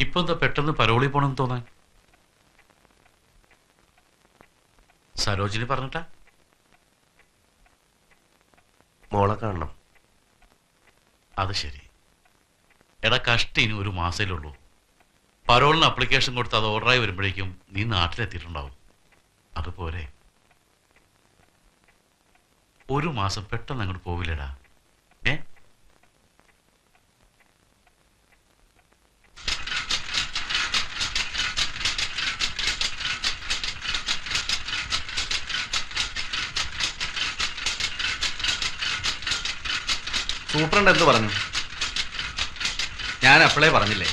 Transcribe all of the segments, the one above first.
ഇപ്പൊ എന്താ പെട്ടെന്ന് പരോളി പോണെന്ന് തോന്നാൻ? സരോജിനി പറഞ്ഞിട്ടാ? മോളെ കാണണം. അത് ശരി. എടാ കഷ്ടി ഇനി ഒരു മാസേലുള്ളൂ. പരോളിന് അപ്ലിക്കേഷൻ കൊടുത്ത് അത് ഓർഡറായി വരുമ്പോഴേക്കും നീ നാട്ടിലെത്തിയിട്ടുണ്ടാവും. അതുപോലെ ഒരു മാസം പെട്ടെന്ന് അങ്ങോട്ട് പോവില്ലടാ. ഏ സൂപ്രണ്ട് എന്ത് പറഞ്ഞു? ഞാൻ അപ്പോഴേ പറഞ്ഞില്ലേ.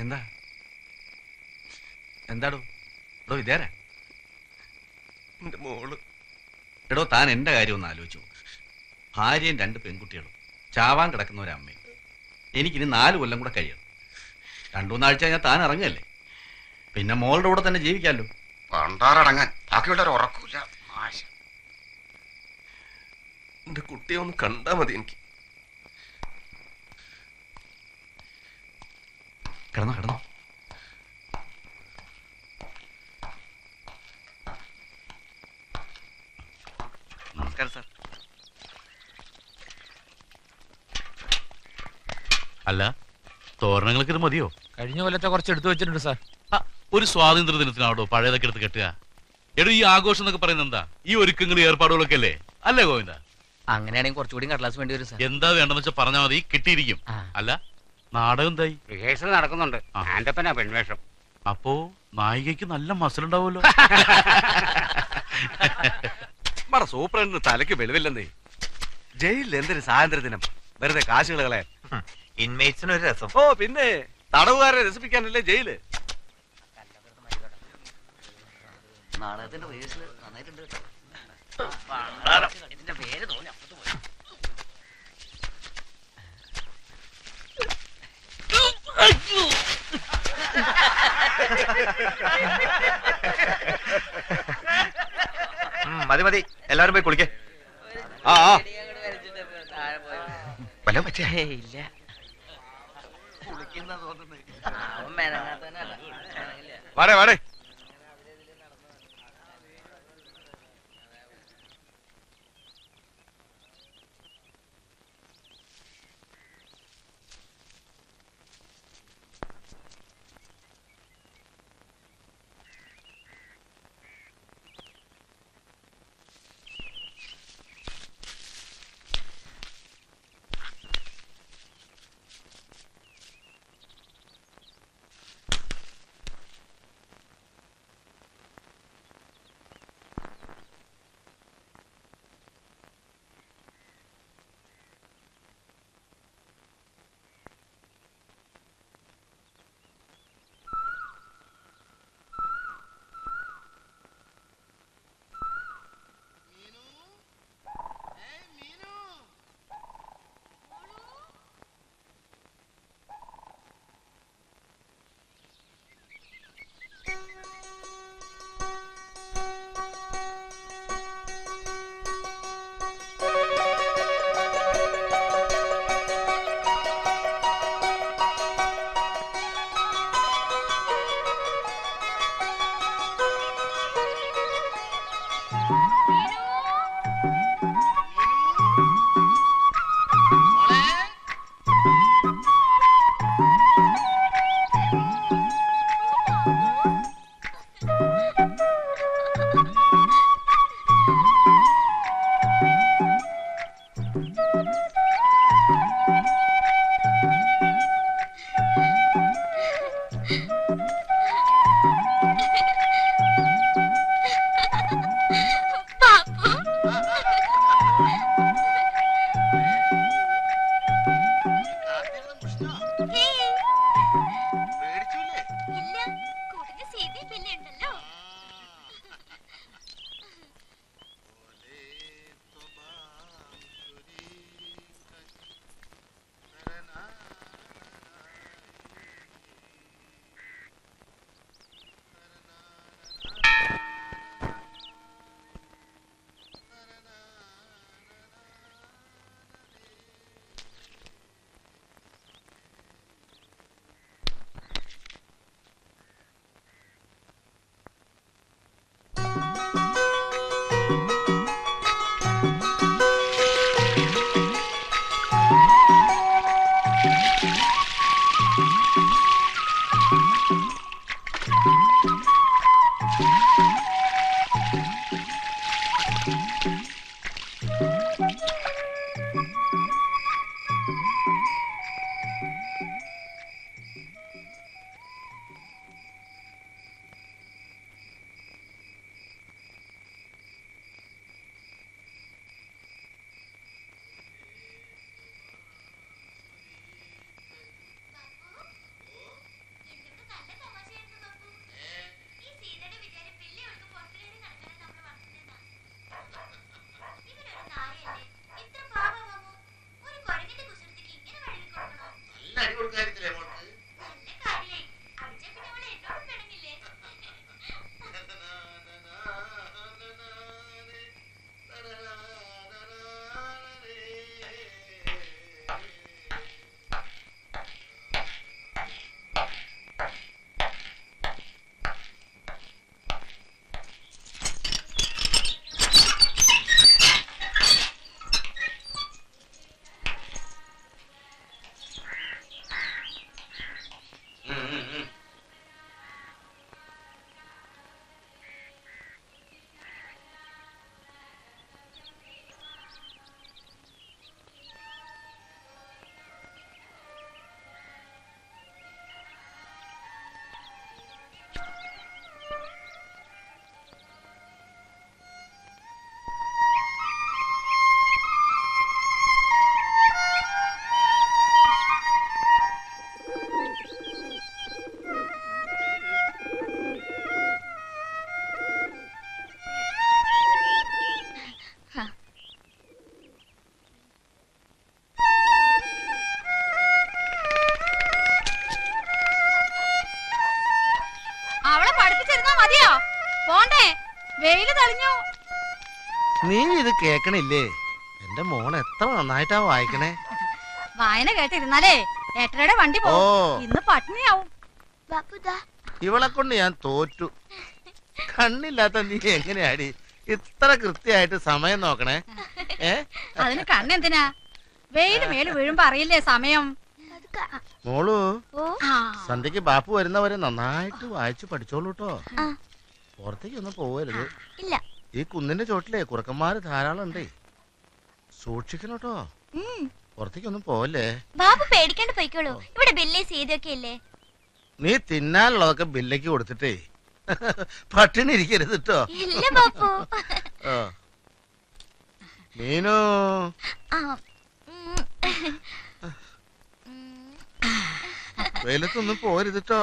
എന്താ എന്താടോ? എടോ ഇതേരാ എന്റെ മോള്. എടോ താൻ എന്റെ കാര്യം ഒന്ന് ആലോചിച്ചു. ഭാര്യയും 2 പെൺകുട്ടികളും ചാവാൻ കിടക്കുന്ന ഒരമ്മയും. എനിക്കിനി 4 കൊല്ലം കൂടെ കഴിയണം. 2-3 ആഴ്ച കഴിഞ്ഞാൽ താൻ ഇറങ്ങല്ലേ. പിന്നെ മോളുടെ കൂടെ തന്നെ ജീവിക്കാമല്ലോ. പണ്ടാറടങ്ങാൻ ബാക്കിയുള്ളവർ ഉറക്കൂല. എന്റെ കുട്ടിയെ ഒന്ന് കണ്ടാ മതി എനിക്ക്. കിടന്നോ കിടന്നോ. നമസ്കാരം സാർ. അല്ല, തോരണങ്ങൾക്ക് ഇത് മതിയോ? കഴിഞ്ഞ കൊല്ലത്തെ കുറച്ച് എടുത്തു വെച്ചിട്ടുണ്ട് സാർ. ഒരു സ്വാതന്ത്ര്യ ദിനത്തിനാണോ പഴയതൊക്കെ എടുത്ത് കെട്ടുക? എടോ ഈ ആഘോഷം എന്നൊക്കെ പറയുന്നത് എന്താ? ഈ ഒരുക്കങ്ങളും ഏർപ്പാടുകളൊക്കെ അല്ലേ? അല്ലേ ഗോവിന്ദ? അങ്ങനെയാണെങ്കിൽ കുറച്ചുകൂടി കടലാസ് വേണ്ടി വരും സാർ. എന്താ വേണ്ടെന്ന് വെച്ചാൽ പറഞ്ഞാൽ മതി, കിട്ടിയിരിക്കും. അല്ല, നാടകം എന്തായി? റിഹേഴ്സൽ നടക്കുന്നുണ്ട്. ആന്റപ്പനാ പെൺവേഷം. അപ്പോ നായികയ്ക്ക് നല്ല മസിലുണ്ടാവുമല്ലോ. സൂപ്രണ്ടിന് തലയ്ക്ക് വെളിവില്ലെന്നേ. ജയിലിൽ എന്തൊരു സ്വാതന്ത്ര്യ ദിനം, വെറുതെ കാശുകളെ. ഇൻമേറ്റ്സിനൊരു രസം. ഓ പിന്നെ തടവുകാരെ രസിപ്പിക്കാനല്ലേ ജയില്. നാടകത്തിന്റെ റിഹേഴ്സൽ നന്നായിട്ടുണ്ട്. ഇതിന്റെ പേര് തോന്നി അപ്പുറത്ത് പോയി. മതി മതി, എല്ലാവരും പോയി കുളിക്കേ. ആ വല്ല പറ്റിയ ഇല്ല, വാടേ വാടേ. പോയോ? പോണ്ടേ? വെയില് തെളിഞ്ഞു. നീ ഇത് കേക്കണില്ലേ? എന്റെ മോൻ എത്ര നന്നായിട്ടാ വായിക്കണേ. വായന കേട്ടിരുന്നാലേ ഏട്ടരുടെ വണ്ടി ഓ പോകും. ഇന്ന് പട്ടിണിയാവും. ഇവളെ കൊണ്ട് ഞാൻ തോറ്റു. കണ്ണില്ലാത്ത നീ എങ്ങനെയാടി ഇത്ര കൃത്യമായിട്ട് സമയം നോക്കണേ? അതിന് കണ്ണെന്തിനാ? വെയില് മേല് വീഴുമ്പോ അറിയില്ലേ സമയം? മോളു, സന്ധ്യക്ക് ബാപ്പു വരുന്നവരെ നന്നായിട്ട് വായിച്ചു പഠിച്ചോളൂ കേട്ടോ. പുറത്തേക്കൊന്നും പോവരുത്. ഈ കുന്നിന്റെ ചോട്ടിലേ കുറുക്കന്മാര് ധാരാളം ഉണ്ടേ, സൂക്ഷിക്കണം കേട്ടോ. പുറത്തേക്കൊന്നും പോവല്ലേ. ബാബു പേടിക്കാണ്ട് പോയിക്കോളൂ. ഇവിടെ ബില്ലേ സീതൊക്കെ ഇല്ലേ? നീ തിന്നാനുള്ളതൊക്കെ ബില്ലേക്ക് കൊടുത്തിട്ടേ പട്ടിണി ഇരിക്കരുത് കേട്ടോ. ഇല്ല ബാപ്പു. മീനു, വെയിലത്തൊന്നും പോരുത് കേട്ടോ.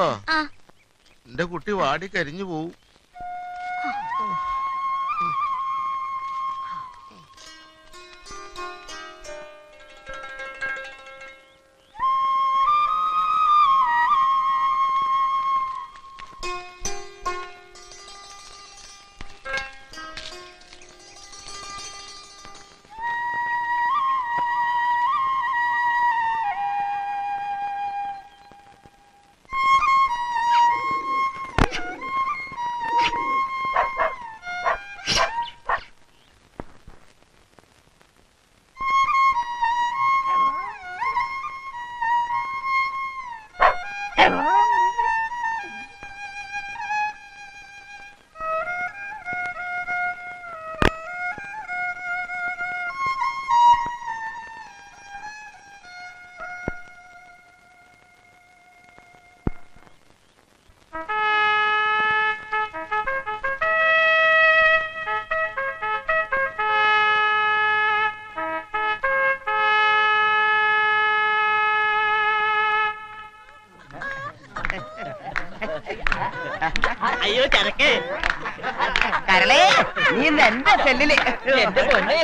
എന്റെ കുട്ടി വാടി കരിഞ്ഞു പോവും. അയ്യോ ചരക്ക് കരളേ, നീ ഇന്ന് എന്റെ സെല്ലില് എന്റെ പൊന്നെ